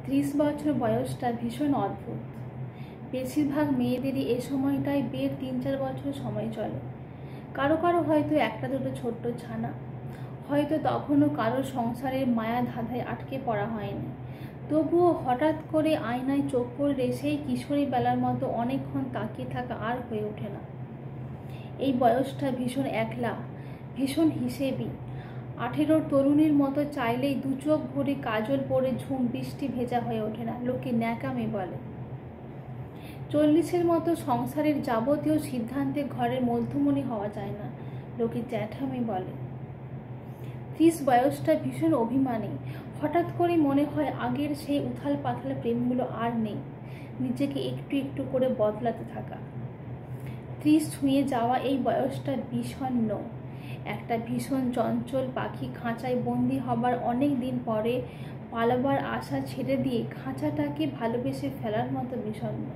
30 বছর বয়সটা ভীষণ অদ্ভুত। বেশিরভাগ মেয়েদেরই এ সময়টায় বিয়ের 3-4 বছর সময় চলে। কারো কারো হয়তো একটা দুটো ছোট্ট ছানা, হয়তো তখনও কারো সংসারের মায়া ধাঁধায় আটকে পড়া হয়নি। তবুও হঠাৎ করে আয়নায় চোখ পড়লে সেই কিশোরী বেলার মতো অনেকক্ষণ তাকিয়ে থাকা আর হয়ে ওঠে না। এই বয়সটা ভীষণ একলা, ভীষণ হিসেবি। 18 তরুণীর মতো চাইলেই দু চোখ ভরে কাজল পরে ঝুম বৃষ্টি ভেজা হয়ে ওঠে না, লোকে ন্যাকামি বলে। 40-এর মতো সংসারের যাবতীয় সিদ্ধান্তে ঘরের মধ্যমণি হওয়া যায় না, লোকে জ্যাঠামি বলে। 30 বয়সটা ভীষণ অভিমানী। হঠাৎ করে মনে হয় আগের সেই উথাল পাথাল প্রেমগুলো আর নেই, নিজেকে একটু একটু করে বদলাতে থাকা। 30 ছুঁয়ে যাওয়া এই বয়সটা বিষণ্ণ, একটা ভীষণ চঞ্চল পাখি খাঁচায় বন্দি হবার অনেক দিন পরে পালাবার আশা ছেড়ে দিয়ে খাঁচাটাকে ভালোবেসে ফেলার মতো বিষণ্ণ।